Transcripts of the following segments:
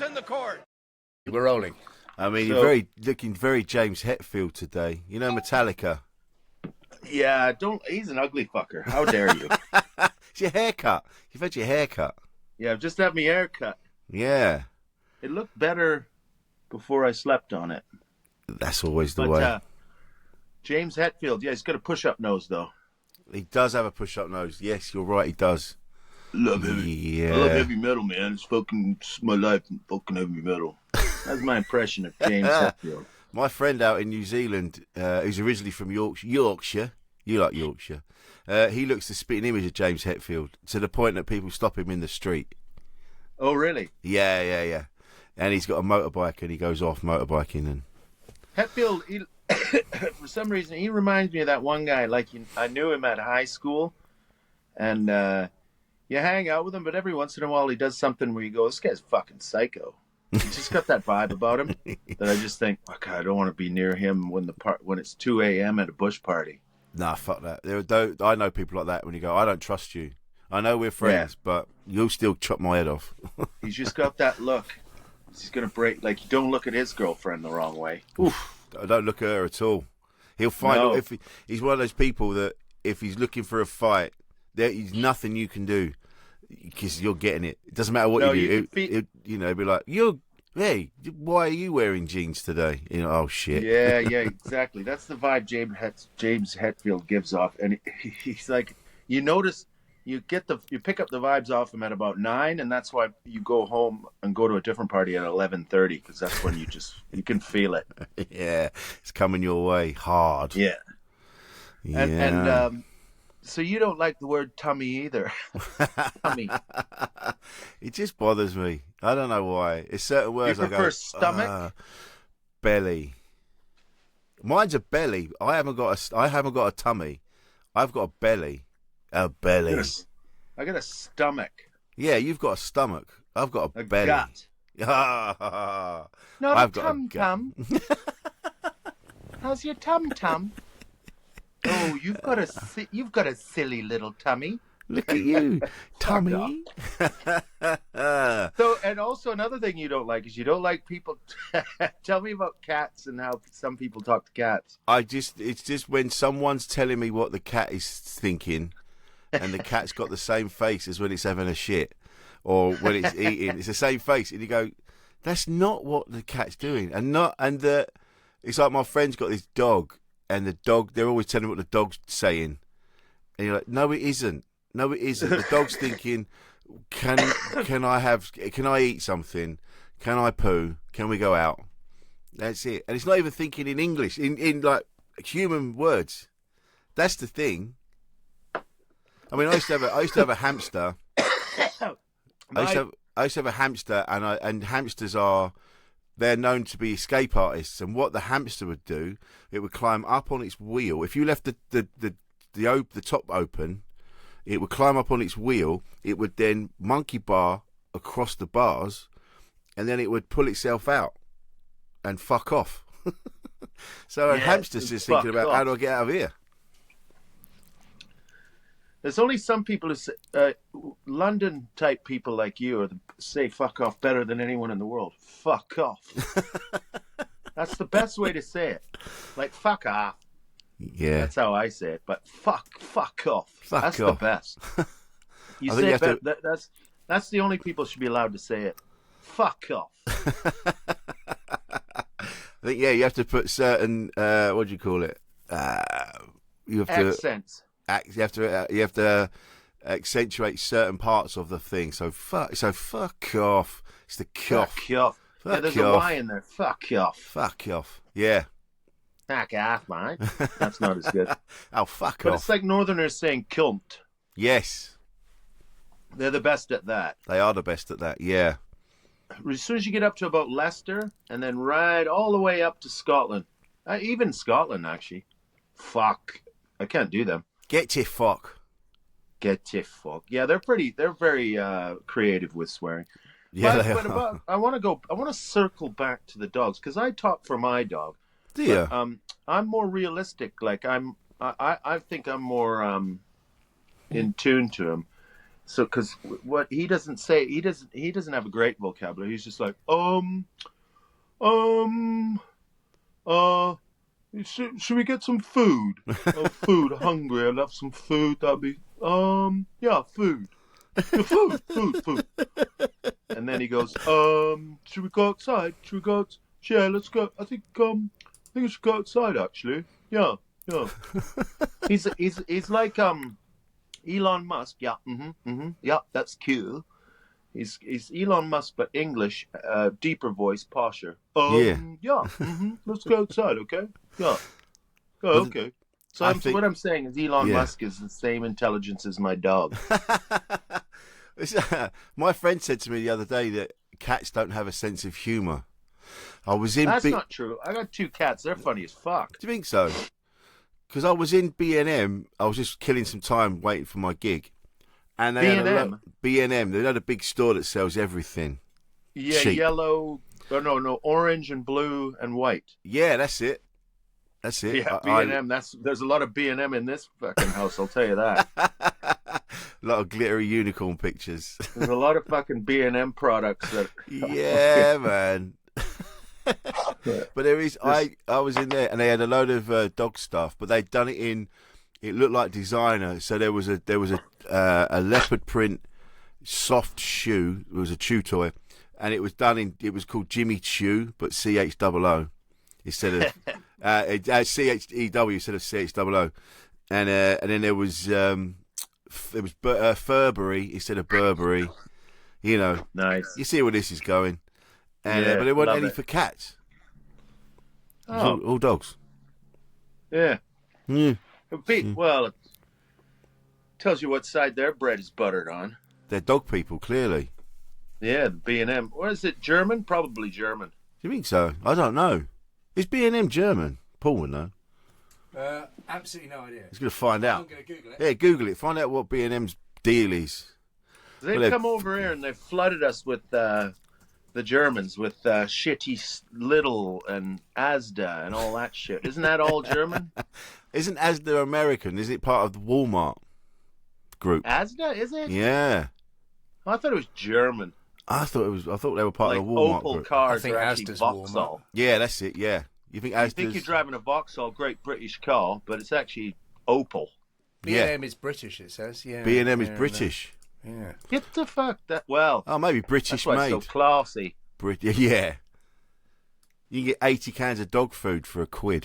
in the court. We're rolling. I mean, you're looking very James Hetfield today. You know Metallica? Yeah, he's an ugly fucker. How dare you? It's your haircut. You've had your haircut. Yeah, I've just had my haircut. Yeah. It looked better before I slept on it. That's always the way. James Hetfield, yeah, he's got a push-up nose, though. He does have a push-up nose. Yes, you're right, he does. Love heavy. Yeah. I love heavy metal, man. It's my life in fucking heavy metal. That's my impression of James Hetfield. My friend out in New Zealand, who's originally from Yorkshire, you like Yorkshire, he looks the spitting image of James Hetfield to the point that people stop him in the street. Oh, really? Yeah. And he's got a motorbike and he goes off motorbiking. And Hetfield, for some reason, he reminds me of that one guy. Like, I knew him at high school, and you hang out with him, but every once in a while he does something where you go, this guy's fucking psycho. He's just got that vibe about him that I just think, fuck, I don't want to be near him when it's 2 a.m. at a bush party. Nah, fuck that. I know people like that when you go, I don't trust you. I know we're friends, but you'll still chop my head off. He's just got that look. He's going to break, like, you don't look at his girlfriend the wrong way. Oof. I don't look at her at all. He'll find if he's one of those people that if he's looking for a fight, there's nothing you can do because you're getting it. It doesn't matter what you do. He'll be like, hey, why are you wearing jeans today? Oh shit. Yeah, exactly. That's the vibe James Hetfield gives off, and he's like, you notice. You pick up the vibes off him at about 9, and that's why you go home and go to a different party at 11:30 because that's when you can feel it. Yeah, it's coming your way hard. Yeah. And so you don't like the word tummy either. Tummy. It just bothers me. I don't know why. It's certain words you prefer stomach, belly. Mine's a belly. I haven't got a tummy. I've got a belly. A belly. I got a stomach. Yeah, you've got a stomach. I've got a belly. Gut. Not I've a tum-tum. How's your tum-tum? Oh, you've got a silly little tummy. Look at you, tummy. So, and also another thing you don't like is you don't like people. Tell me about cats and how some people talk to cats. It's just when someone's telling me what the cat is thinking. And the cat's got the same face as when it's having a shit or when it's eating. It's the same face. And you go, that's not what the cat's doing. It's like my friend's got this dog, and the dog, they're always telling me what the dog's saying. And you're like, no, it isn't. No, it isn't. The dog's thinking, can I eat something? Can I poo? Can we go out? That's it. And it's not even thinking in English, in like human words. That's the thing. I mean, I used to have a hamster. I used to have a hamster, and hamsters they're known to be escape artists. And what the hamster would do, it would climb up on its wheel. If you left the top open, it would climb up on its wheel. It would then monkey bar across the bars, and then it would pull itself out and fuck off. So a hamster's just thinking about how do I get out of here. There's only some people who say, London-type people like you say fuck off better than anyone in the world. Fuck off. That's the best way to say it. Like, fuck off. Yeah. That's how I say it. But fuck off. That's the best. You say it that's the only people should be allowed to say it. Fuck off. I think, you have to put certain, what do you call it? You have accents. You have to accentuate certain parts of the thing. So fuck off. It's the cough. Fuck off. Yeah, there's a Y in there. Fuck off. Fuck off. Yeah. Fuck off, man. That's not as good. Oh, fuck off. But it's like Northerners saying cunt. Yes. They're the best at that. They are the best at that, yeah. As soon as you get up to about Leicester and then ride all the way up to Scotland, even Scotland, actually, fuck. I can't do them. Get to fuck. Get to fuck. Yeah, they're very creative with swearing. Yeah, I want to circle back to the dogs because I talk for my dog. Do you? I'm more realistic. Like I think I'm more in tune to him. So, because what he doesn't say, he doesn't have a great vocabulary. He's just like, um, uh, should we get some food? Oh, food, hungry. I'll have some food. That'll be, yeah, food. Yeah, food. And then he goes, should we go outside? Should we go out? Yeah, let's go. I think we should go outside, actually. Yeah, yeah. He's like, Elon Musk. Yeah, yeah, that's cool. He's Elon Musk, but English, deeper voice, posher. Yeah. Yeah, let's go outside, okay? Yeah. Oh, But okay. I think, What I'm saying is Elon yeah. Musk is the same intelligence as my dog. My friend said to me the other day that cats don't have a sense of humour. I was in That's B. not true. I got 2 cats. They're funny as fuck. Do you think so? Because I was in B&M. I was just killing some time waiting for my gig, and they had a B&M? B&M. They had a big store that sells everything. Yeah, Cheap. yellow. Oh, no, orange and blue and white. Yeah, that's it. That's it. Yeah, B&M. There's a lot of B&M in this fucking house. I'll tell you that. A lot of glittery unicorn pictures. There's a lot of fucking B&M products that. Yeah, man. But there is. I was in there, and they had a load of dog stuff, but they'd done it in. It looked like designer. So there was a leopard print soft shoe. It was a chew toy, and it was done in. It was called Jimmy Chew, but CHOO instead of CHEW instead of CHOO, and then there was Furbury instead of Burberry. You know, Nice. you see where this is going. And Yeah, but there weren't love any it. for cats. It was Oh, all dogs. yeah. Yeah. Well, it tells you what side their bread is buttered on. They're dog people, clearly. Yeah, the B&M. What is it, German? Probably German. Do you think so? I don't know. Is B&M German? Paul would know. Absolutely no idea. He's going to find I'm out. going to Google it. Yeah, Google it. Find out what B&M's deal is. They've Well, come over here and they've flooded us with the Germans with shitty Little and Asda and all that shit. Isn't that all German? Isn't Asda American? Is it part of the Walmart group? Asda, is it? Yeah. Oh, I thought it was German. I thought they were part Like of the Walmart Opel group. cars I think are actually Asda's Vauxhall. Walmart. Yeah, that's it. Yeah. You think You Asda's? think you're driving a Vauxhall Great British car, but it's actually Opel. B&M is British, it says. Yeah. B&M is yeah, British. Yeah. Get the fuck that. Well, Oh, maybe that's British why made. it's so classy. Yeah. You can get 80 cans of dog food for £1.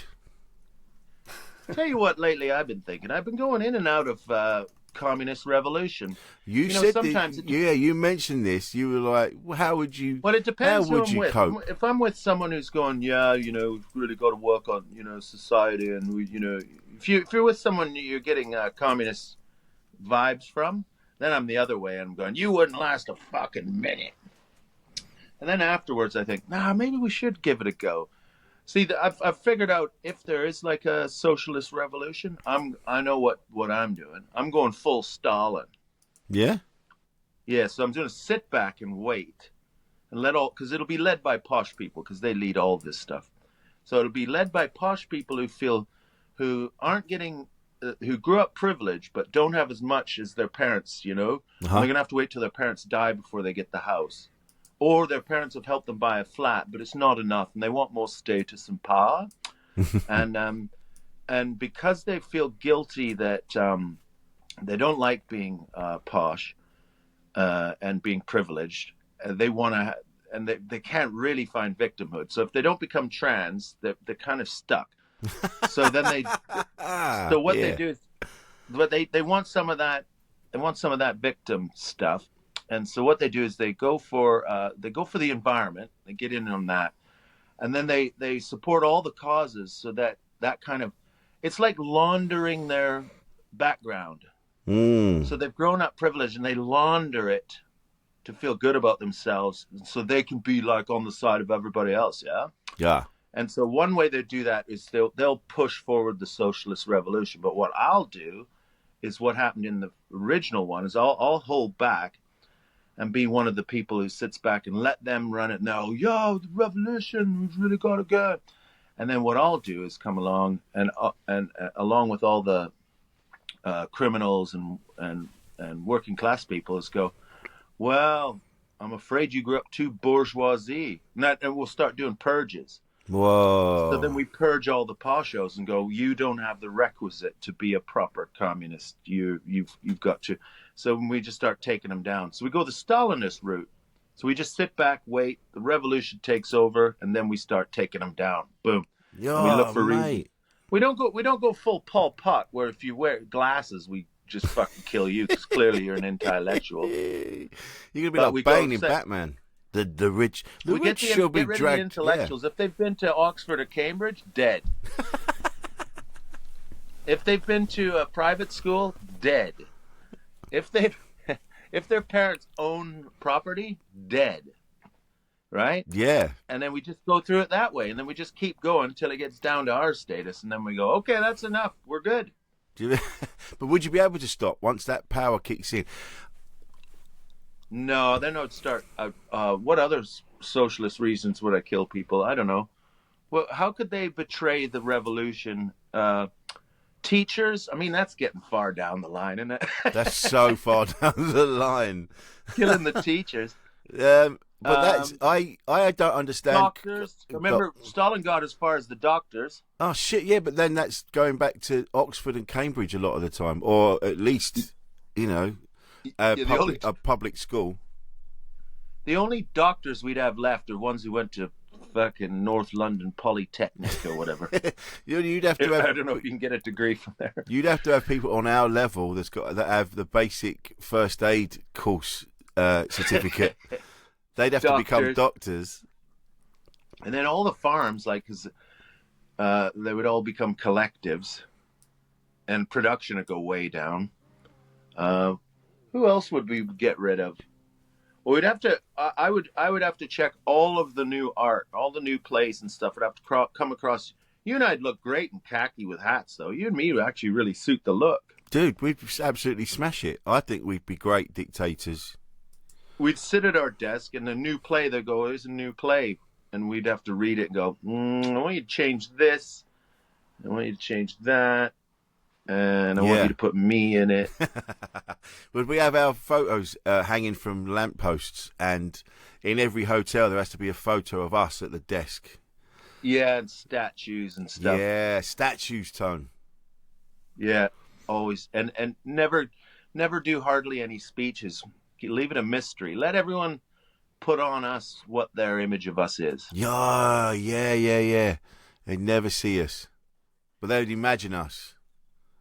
Tell you what, lately I've been thinking. I've been going in and out of communist revolution. You know, said sometimes that, yeah, you mentioned this. You were like, well, how would you? Well, it depends How who would I'm you with. cope? If I'm with someone who's going, yeah, you know, we've really got to work on, you know, society, and we, you know, if you're with someone you're getting communist vibes from, then I'm the other way. I'm going, you wouldn't last a fucking minute. And then afterwards, I think, nah, maybe we should give it a go. See, I've figured out if there is like a socialist revolution, I know what I'm doing. I'm going full Stalin. Yeah. Yeah, so I'm going to sit back and wait, and because it'll be led by posh people because they lead all this stuff. So it'll be led by posh people who aren't getting, who grew up privileged but don't have as much as their parents. You know, Uh-huh. they're going to have to wait till their parents die before they get the house. Or their parents have helped them buy a flat, but it's not enough, and they want more status and power. and because they feel guilty that they don't like being posh and being privileged, they want to, and they can't really find victimhood. So if they don't become trans, they're kind of stuck. So then so what they do is, but they want some of that. They want some of that victim stuff. And so what they do is they go for the environment. They get in on that, and then they support all the causes. So that kind of, it's like laundering their background. So they've grown up privileged, and they launder it to feel good about themselves, so they can be like on the side of everybody else. Yeah. Yeah. And so one way they do that is they'll push forward the socialist revolution. But what I'll do is what happened in the original one is I'll hold back and be one of the people who sits back and let them run it. No, yo, the revolution, we've really got to go. And then what I'll do is come along and along with all the criminals and and working class people is go, well, I'm afraid you grew up too bourgeoisie. And we'll start doing purges. So then Whoa. we purge all the poshos and go, you don't have the requisite to be a proper communist. You've got to. So we just start taking them down. So we go the Stalinist route. So we just sit back, wait, the revolution takes over, and then we start taking them down. Boom. And we look Yeah, for reasons. mate. We don't go full Pol Pot, where if you wear glasses, we just fucking kill you because clearly you're an intellectual. You're gonna be But we like go Bane in say- Batman. The rich, the We rich get shall be rid of the dragged. intellectuals. If they've been to Oxford or Cambridge, dead. If they've been to a private school, dead. If their parents own property, dead. Right? Yeah. And then we just go through it that way, and then we just keep going until it gets down to our status, and then we go, okay, that's enough. We're good. But would you be able to stop once that power kicks in? No, then I would start. What other socialist reasons would I kill people? I don't know. Well, how could they betray the revolution? Teachers? I mean, that's getting far down the line, isn't it? That's so far down the line. Killing the teachers. But that's I don't understand. Doctors. Remember, Stalin got as far as the doctors. Oh shit, yeah, but then that's going back to Oxford and Cambridge a lot of the time, or at least, you know, a public school. The only doctors we'd have left are ones who went to fucking North London Polytechnic or whatever. You'd have to have, I don't know if you can get a degree from there. You'd have to have people on our level that have the basic first aid course certificate. They'd have to become doctors. And then all the farms, like, because they would all become collectives, and production would go way down. Who else would we get rid of? Well, we'd have to. I would have to check all of the new art, all the new plays and stuff. Would have to come across. You and I'd look great in khaki with hats, though. You and me would actually really suit the look. Dude, we'd absolutely smash it. I think we'd be great dictators. We'd sit at our desk, and a new play, they'd go, here's a new play. And we'd have to read it and go, I want you to change this. I want you to change that. And I want you to put me in it. Would we have our photos hanging from lampposts? And in every hotel, there has to be a photo of us at the desk. Yeah, and statues and stuff. Yeah, statues, Tone. Yeah, always. And never do hardly any speeches. Leave it a mystery. Let everyone put on us what their image of us is. Yeah. They'd never see us. But they would imagine us.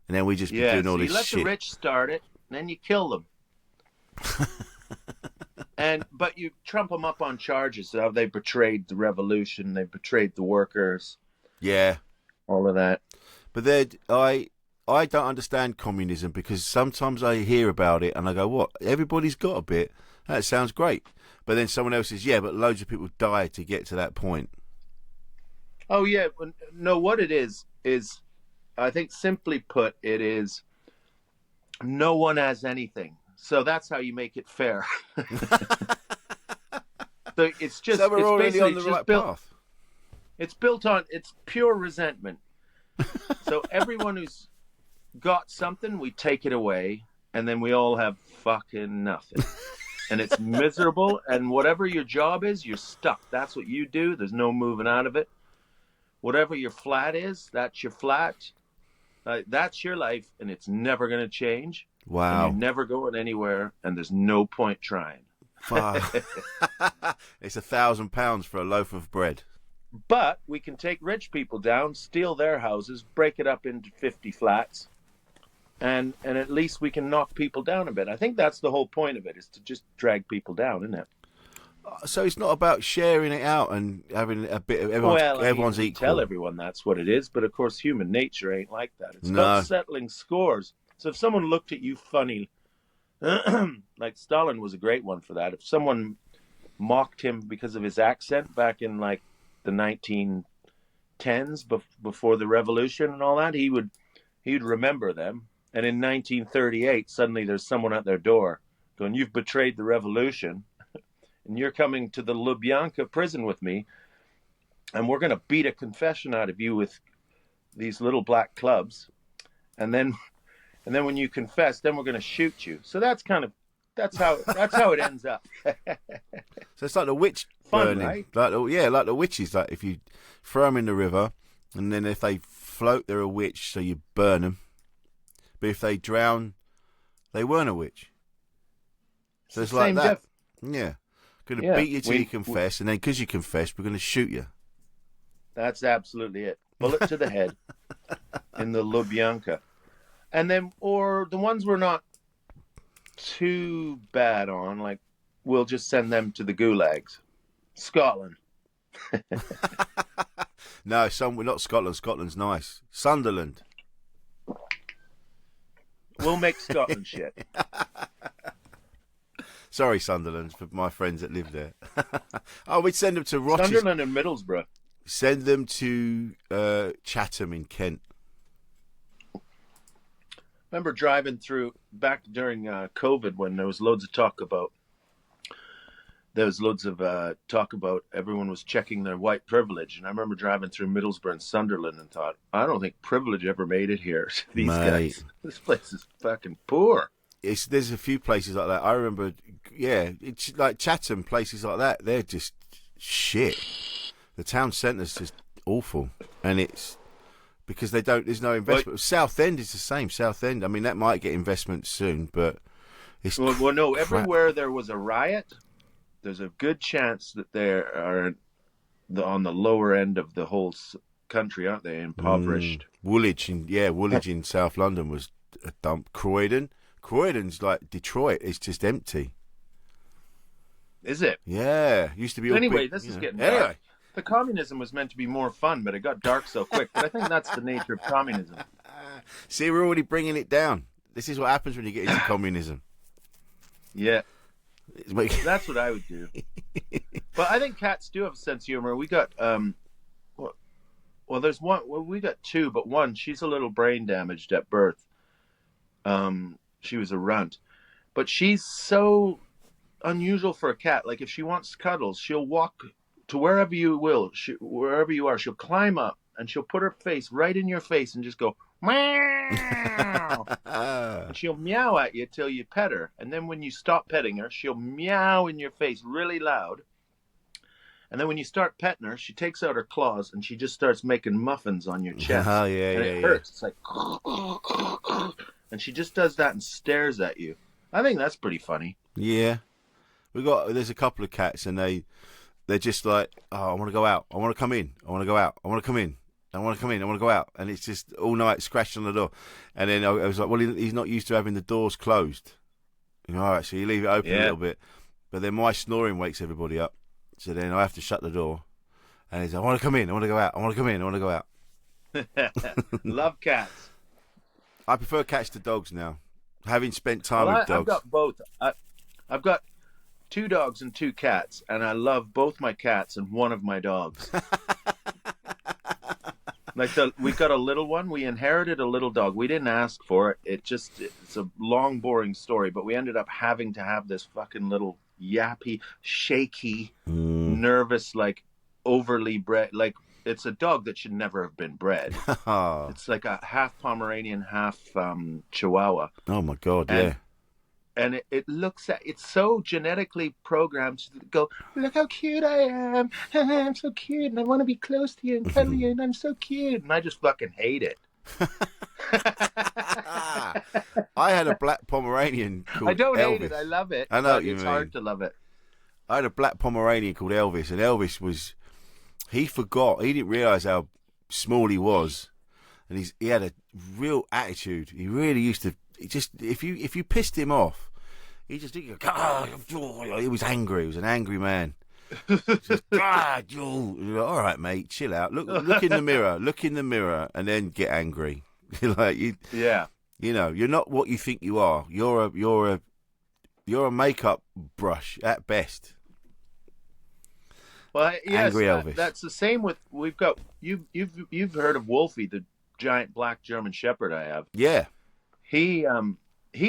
And then we just be doing all this shit. You let the rich start it, and then you kill them. But you trump them up on charges of they betrayed the revolution, they betrayed the workers. Yeah. All of that. But then I don't understand communism, because sometimes I hear about it and I go, what? Everybody's got a bit. That sounds great. But then someone else says, yeah, but loads of people die to get to that point. Oh, yeah. No, what it is, I think simply put, it is no one has anything. So that's how you make it fair. So it's just, so we're it's already basically on the just right built, path. It's built on, it's pure resentment. So everyone who's got something, we take it away, and then we all have fucking nothing. And it's miserable, and whatever your job is, you're stuck. That's what you do. There's no moving out of it. Whatever your flat is, that's your flat. That's your life, and it's never going to change. Wow. And you're never going anywhere, and there's no point trying. It's £1,000 for a loaf of bread. But we can take rich people down, steal their houses, break it up into 50 flats, and at least we can knock people down a bit. I think that's the whole point of it, is to just drag people down, isn't it? So it's not about sharing it out and having a bit of everyone's equal. Tell everyone that's what it is, but of course human nature ain't like that. It's about settling scores. So if someone looked at you funny, like Stalin was a great one for that. If someone mocked him because of his accent back in like the 1910s, before the revolution and all that, he would remember them. And in 1938, suddenly there's someone at their door going, "You've betrayed the revolution, and you're coming to the Lubyanka prison with me, and we're going to beat a confession out of you with these little black clubs, and then and then when you confess, then we're going to shoot you. So that's how it ends up. So it's like the witch Fun, burning. right? Like the witches. Like if you throw them in the river, and then if they float, they're a witch, so you burn them. But if they drown, they weren't a witch. So it's like that. Death. Yeah. Going to beat you till you confess, and then because you confess, we're going to shoot you. That's absolutely it. Bullet to the head in the Lubyanka. And then, or the ones we're not too bad on, like, we'll just send them to the gulags. Scotland. No, we're not Scotland. Scotland's nice. Sunderland. We'll make Scotland shit. Sorry, Sunderland, for my friends that live there. Oh, we'd send them to Rochester. Sunderland and Middlesbrough. Send them to Chatham in Kent. Remember driving through back during COVID when there was loads of talk about everyone was checking their white privilege, and I remember driving through Middlesbrough and Sunderland and thought, I don't think privilege ever made it here to these guys. This place is fucking poor. There's a few places like that. I remember, it's like Chatham, places like that. They're just shit. The town centre's just awful, and it's because there's no investment. Southend is the same. Southend, I mean, that might get investment soon, but it's well, no. crap. Everywhere there was a riot, there's a good chance that they are on the lower end of the whole country, aren't they? Impoverished. Woolwich in South London was a dump. Croydon's like Detroit. It's just empty. Is it? Yeah, used to be. All Anyway, big, this is getting anyway. dark. The communism was meant to be more fun, but it got dark so quick. But I think that's the nature of communism. See, we're already bringing it down. This is what happens when you get into communism. Yeah. That's what I would do. But I think cats do have a sense of humor. We got there's one. Well, we got two, but one, she's a little brain damaged at birth. She was a runt, but she's so unusual for a cat. Like if she wants cuddles, she'll walk to wherever you are. She'll climb up and she'll put her face right in your face and just go meow. And she'll meow at you till you pet her, and then when you stop petting her, she'll meow in your face really loud. And then when you start petting her, she takes out her claws and she just starts making muffins on your chest. Oh, yeah, and it hurts. It's like, and she just does that and stares at you. I think that's pretty funny. Yeah, there's a couple of cats and they're just like, oh, I want to go out. I want to come in. I want to go out. I want to come in. I want to come in. I want to go out. And it's just all night scratching on the door. And then I was like, well, he's not used to having the doors closed. All right, so you leave it open a little bit. But then my snoring wakes everybody up. So then I have to shut the door. And he's like, I want to come in. I want to go out. I want to come in. I want to go out. Love cats. I prefer cats to dogs now. Having spent time with dogs. I've got both. I've got 2 dogs and 2 cats, and I love both my cats and one of my dogs. We've got a little one. We inherited a little dog. We didn't ask for it. It's a long, boring story, but we ended up having to have this fucking little yappy, shaky, nervous, like overly bred. Like it's a dog that should never have been bred. It's like a half Pomeranian, half Chihuahua. Oh my God! Yeah. And it's so genetically programmed to go, look how cute I am. I'm so cute and I want to be close to you and cuddle you and I'm so cute. And I just fucking hate it. I had a black Pomeranian called I don't Elvis. hate it. I love it. I know what you mean. It's hard to love it. I had a black Pomeranian called Elvis, and Elvis he didn't realise how small he was. And he had a real attitude. He really used to. If you pissed him off, he was angry. He was an angry man. Just, Joel. You're like, all right, mate, chill out. Look in the mirror, and then get angry. Like you, yeah. You know, you're not what you think you are. You're a makeup brush at best. Well, yes, Angry Elvis. That's the same with you've heard of Wolfie, the giant black German Shepherd I have. Yeah. He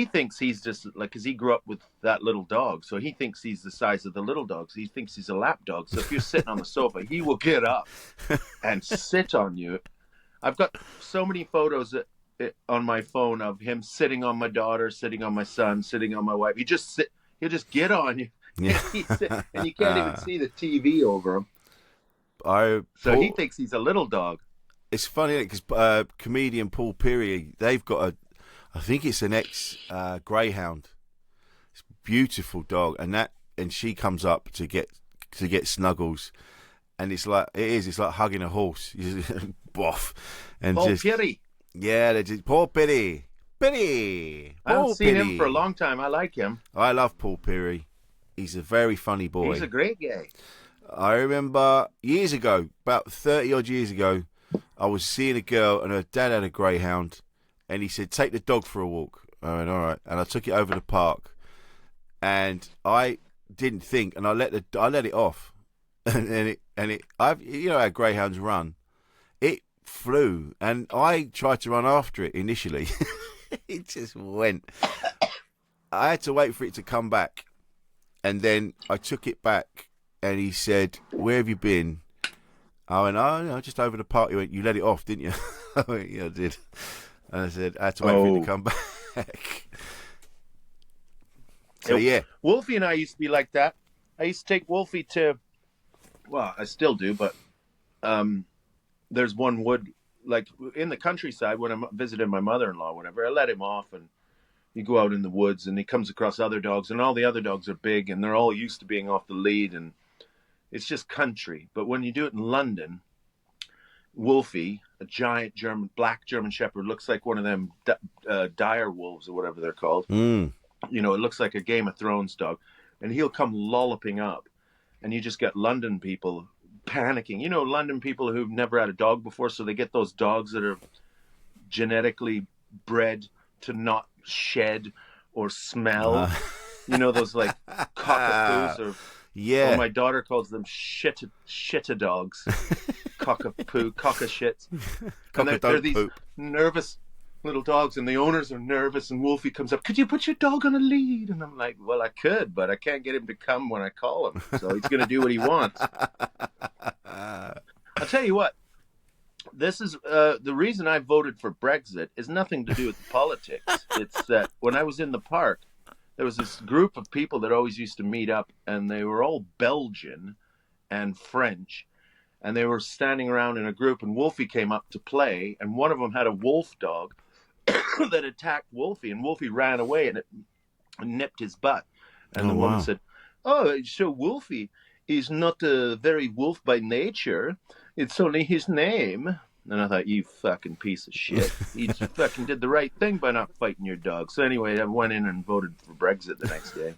thinks he's just like, because he grew up with that little dog, so he thinks he's the size of the little dogs. He thinks he's a lap dog. So if you're sitting on the sofa, he will get up and sit on you. I've got so many photos on my phone of him sitting on my daughter, sitting on my son, sitting on my wife. He'll just get on you. Yeah. And you can't even see the TV over him. So he thinks he's a little dog. It's funny because comedian Paul Peary, they've got I think it's an ex greyhound. It's a beautiful dog, and she comes up to get snuggles, and it's like hugging a horse. Boff, and Paul Peary. Yeah, they just Paul Peary. I haven't seen him for a long time. I like him. I love Paul Peary. He's a very funny boy. He's a great guy. I remember years ago, about 30 odd years ago, I was seeing a girl and her dad had a greyhound, and he said, "Take the dog for a walk." I went, "All right," and I took it over the park, and I didn't think, and I let it off, and you know how greyhounds run, it flew, and I tried to run after it initially, it just went. I had to wait for it to come back, and then I took it back, and he said, "Where have you been?" I went, "Oh, no, just over the park." He went, "You let it off, didn't you?" I went, "Yeah, I did." And I said, "I had to wait for it to come back." So, yeah. Wolfie and I used to be like that. I used to take Wolfie to, well, I still do, but there's one wood, like in the countryside when I'm visiting my mother-in-law, whatever, I let him off and you go out in the woods and he comes across other dogs and all the other dogs are big and they're all used to being off the lead and it's just country. But when you do it in London, Wolfie, a giant black German Shepherd, looks like one of them dire wolves or whatever they're called. Mm. You know, it looks like a Game of Thrones dog. And he'll come lolloping up. And you just get London people panicking. You know, London people who've never had a dog before, so they get those dogs that are genetically bred to not shed or smell. You know, those like cockapoos or... Yeah. Well, my daughter calls them shitta dogs. Cockapoo, cockashits. And they're these nervous little dogs, and the owners are nervous, and Wolfie comes up, "Could you put your dog on a lead?" And I'm like, "Well, I could, but I can't get him to come when I call him. So he's going to do what he wants." I'll tell you what. This is the reason I voted for Brexit is nothing to do with politics. It's that when I was in the park, there was this group of people that always used to meet up, and they were all Belgian and French, and they were standing around in a group, and Wolfie came up to play, and one of them had a wolf dog that attacked Wolfie, and Wolfie ran away, and it nipped his butt. And the woman said, "Oh, so Wolfie is not a very wolf by nature. It's only his name." And I thought, you fucking piece of shit. You fucking did the right thing by not fighting your dog. So anyway, I went in and voted for Brexit the next day.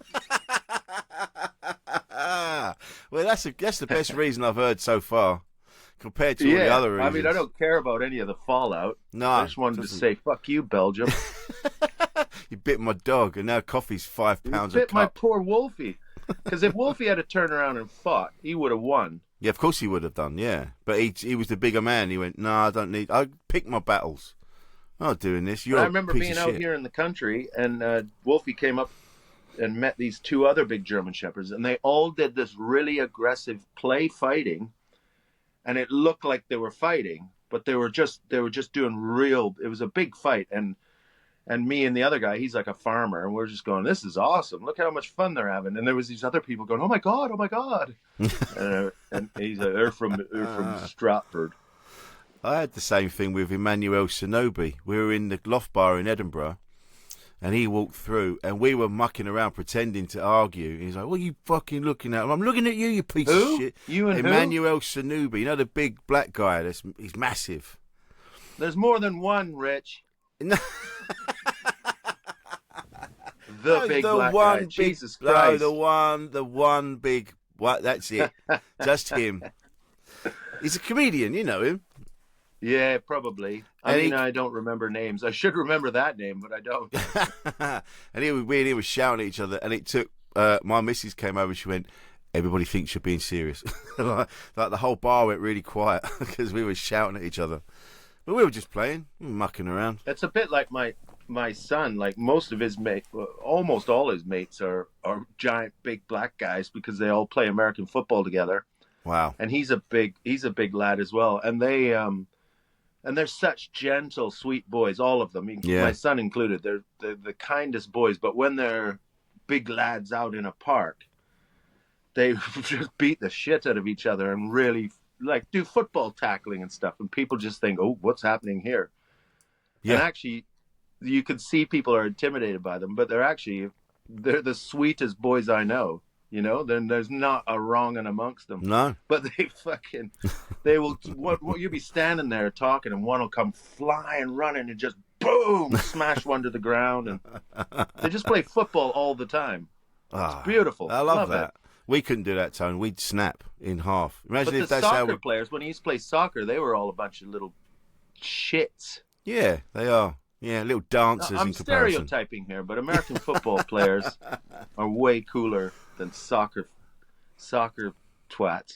Well, that's the best reason I've heard so far, compared to all the other reasons. I mean, I don't care about any of the fallout. No, I just wanted to say, fuck you, Belgium. You bit my dog, and now coffee's £5 a cup. You bit my poor Wolfie. Because if Wolfie had to turn around and fought, he would have won. Yeah, of course he would have done, yeah. But he was the bigger man. He went, "No, I don't need... I pick my battles. I'm not doing this. I remember being out here in the country, and Wolfie came up and met these two other big German Shepherds, and they all did this really aggressive play fighting, and it looked like they were fighting, but they were just doing real... It was a big fight, and me and the other guy, he's like a farmer, and we're just going, "This is awesome. Look how much fun they're having." And there was these other people going, "Oh my God, oh my God." And he's like, they're from Stratford. I had the same thing with Emmanuel Shinobi. We were in the Loft Bar in Edinburgh, and he walked through, and we were mucking around pretending to argue. He's like, "What are you fucking looking at?" I'm looking at you, you piece of shit. You and Emmanuel Shinobi, you know, the big black guy. He's massive. There's more than one, Rich. Big black guy. Jesus Christ. No, the one big... What? That's it. Just him. He's a comedian, you know him. Yeah, probably. I don't remember names. I should remember that name, but I don't. And we and he were shouting at each other, and it took... my missus came over, she went, "Everybody thinks you're being serious." like the whole bar went really quiet because we were shouting at each other. But we were just playing, mucking around. It's a bit like my son. Like most of his mates, almost all his mates are giant, big black guys because they all play American football together. Wow! And he's a big lad as well. And they And they're such gentle, sweet boys, all of them. Yeah. My son included. They're the kindest boys. But when they're big lads out in a park, they just beat the shit out of each other and really like do football tackling and stuff. And people just think, oh, what's happening here? Yeah. And actually, you can see people are intimidated by them, but they're the sweetest boys I know. You know, then there's not a wrong un amongst them. No. But they will, you'll be standing there talking and one will come flying, running and just boom, smash one to the ground. And they just play football all the time. It's beautiful. I love it. that. We couldn't do that, Tone. We'd snap in half. Imagine But if the that's soccer how players, when he used to play soccer, they were all a bunch of little shits. Yeah, they are. Yeah, little dancers I'm in comparison. stereotyping here, but American football players are way cooler than soccer twats.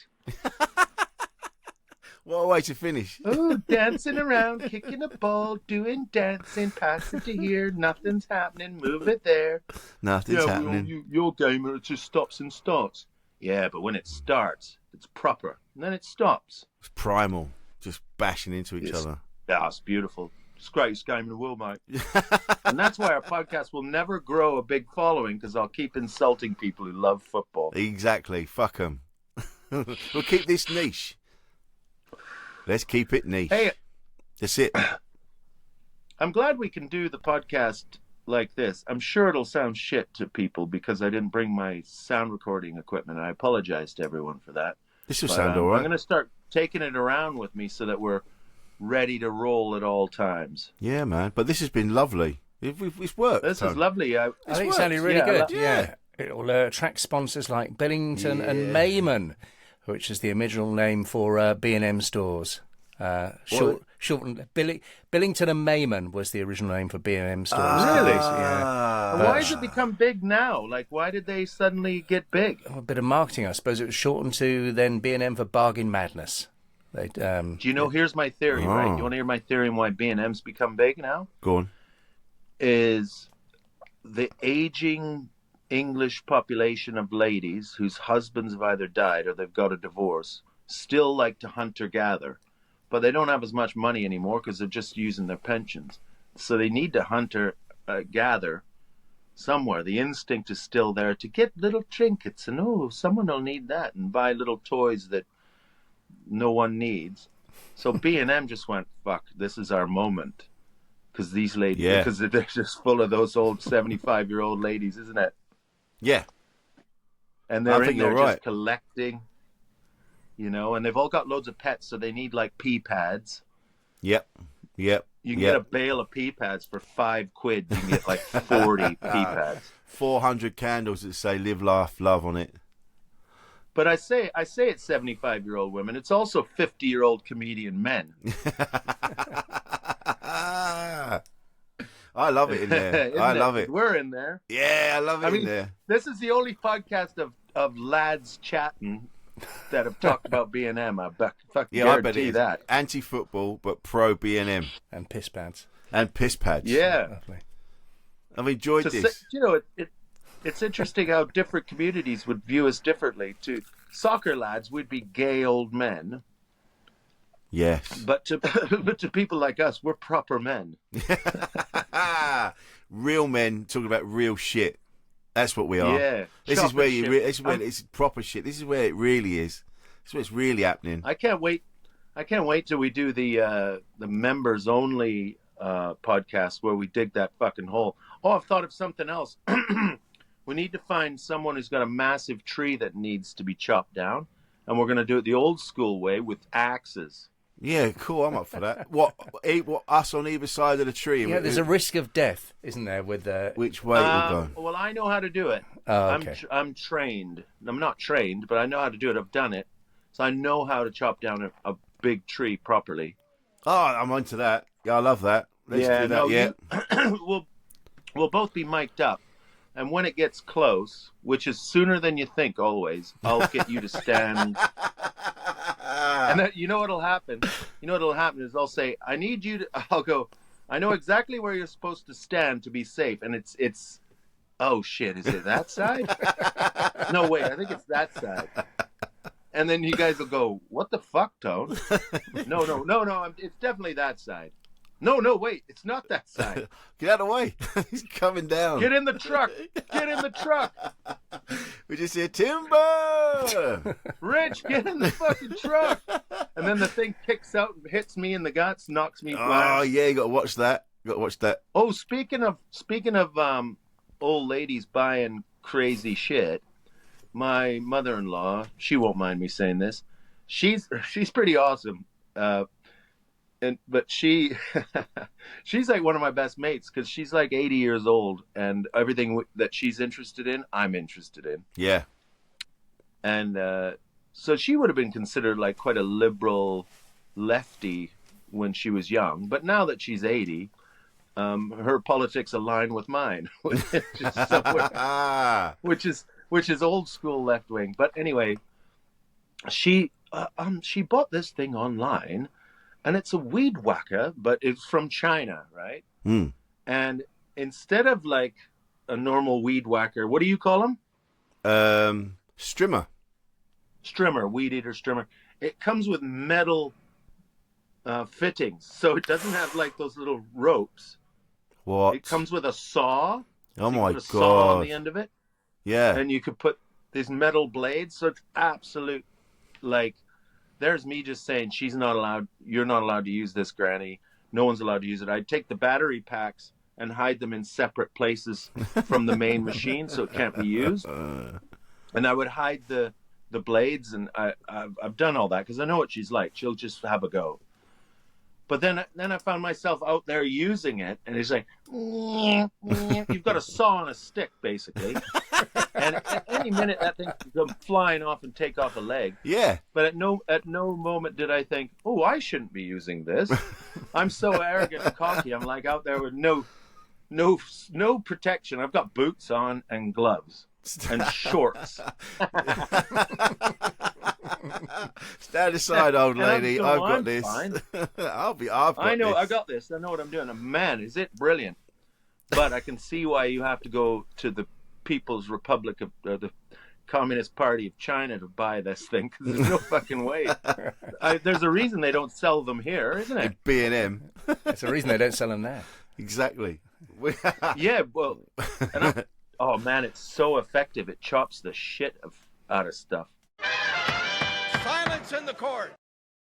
What a way to finish. Oh, dancing around, kicking a ball, doing dancing, pass it to here, nothing's happening, move it there. Nothing's happening. Your game, it just stops and starts. Yeah, but when it starts, it's proper, and then it stops. It's primal, just bashing into each other. Yeah, it's beautiful. It's the greatest game in the world, mate. And that's why our podcast will never grow a big following, because I'll keep insulting people who love football. Exactly. Fuck them. We'll keep this niche. Let's keep it niche. Hey, that's it. I'm glad we can do the podcast like this. I'm sure it'll sound shit to people because I didn't bring my sound recording equipment. I apologize to everyone for that. This will sound all right. I'm going to start taking it around with me so that we're ready to roll at all times. Yeah, man. But this has been lovely. It's worked. This is lovely. I think it sounded really good. Yeah. It'll attract sponsors like Billington and Mayman, which is the original name for B&M stores. Shortened, Billington and Mayman was the original name for B&M stores. Really? Yeah. Why has it become big now? Like, why did they suddenly get big? A bit of marketing, I suppose. It was shortened to then B&M for Bargain Madness. Do you know, here's my theory, right? You want to hear my theory on why B&M's become big now? Go on. Is the aging English population of ladies whose husbands have either died or they've got a divorce still like to hunt or gather, but they don't have as much money anymore because they're just using their pensions. So they need to hunt or gather somewhere. The instinct is still there to get little trinkets and, oh, someone will need that, and buy little toys that no one needs. So B&M just went, fuck, this is our moment. Because these ladies, because they're just full of those old 75-year-old ladies, isn't it? Yeah. And they're in there just collecting, you know, and they've all got loads of pets, so they need like pee pads. Yep. You can get a bale of pee pads for £5. You can get like 40 pee pads. 400 candles that say live, laugh, love on it. But I say it's 75-year-old women. It's also 50-year-old comedian men. I love it in there. I love it. We're in there. Yeah, I love it in there. This is the only podcast of lads chatting that have talked about B&M. I guarantee that. Anti-football, but pro B&M. And piss pads. Yeah. Lovely. I've enjoyed this. You know, it's interesting how different communities would view us differently. To soccer lads, we'd be gay old men. Yes. But to people like us, we're proper men. Real men talking about real shit. That's what we are. Yeah. This is where it's proper shit. This is where it really is. This is where it's really happening. I can't wait till we do the members only podcast where we dig that fucking hole. Oh, I've thought of something else. We need to find someone who's got a massive tree that needs to be chopped down, and we're going to do it the old school way with axes. Yeah, cool. I'm up for that. What us on either side of the tree? Yeah, there's a risk of death, isn't there? With which way it will go? Well, I know how to do it. Oh, okay. I'm trained. I'm not trained, but I know how to do it. I've done it, so I know how to chop down a big tree properly. Oh, I'm into that. Yeah, I love that. Let's do that. We'll both be mic'd up. And when it gets close, which is sooner than you think always, I'll get you to stand. And then, you know what'll happen? You know what'll happen is I'll say, I'll go, I know exactly where you're supposed to stand to be safe. And it's oh shit, is it that side? No, wait, I think it's that side. And then you guys will go, "What the fuck, Tone?" No. It's definitely that side. No, wait, it's not that side. Get out of the way. He's coming down. Get in the truck. Get in the truck. We just hear timber. Rich, get in the fucking truck. And then the thing kicks out and hits me in the guts, knocks me flat. Oh yeah, you got to watch that. Oh, speaking of old ladies buying crazy shit, my mother-in-law, she won't mind me saying this, she's pretty awesome. But she's like one of my best mates because she's like 80 years old, and everything that she's interested in, I'm interested in. Yeah. And so she would have been considered like quite a liberal lefty when she was young, but now that she's 80, her politics align with mine, which is old school left wing. But anyway, she bought this thing online. And it's a weed whacker, but it's from China, right? Mm. And instead of like a normal weed whacker, what do you call them? Strimmer. Strimmer, weed eater strimmer. It comes with metal fittings, so it doesn't have like those little ropes. What? It comes with a saw. Oh my God! Saw on the end of it. Yeah. And you could put these metal blades, so it's absolute like. There's me just saying she's not allowed. You're not allowed to use this, Granny. No one's allowed to use it. I'd take the battery packs and hide them in separate places from the main machine so it can't be used. And I would hide the blades, and I've done all that because I know what she's like. She'll just have a go. But then I found myself out there using it, and it's like, you've got a saw on a stick, basically. And at any minute, that thing could come flying off and take off a leg. Yeah. But at no moment did I think, oh, I shouldn't be using this. I'm so arrogant and cocky. I'm like out there with no protection. I've got boots on and gloves and shorts. Stand aside, old lady. I've got I'm this. fine. I've got I know. this. I got this. I know what I'm doing. And man, is it brilliant? But I can see why you have to go to the People's Republic of the Communist Party of China to buy this thing because there's no fucking way. There's a reason they don't sell them here, isn't it? B&M. There's a reason they don't sell them there. Exactly. Yeah. Well, oh man, it's so effective. It chops the shit out of stuff. Silence in the court.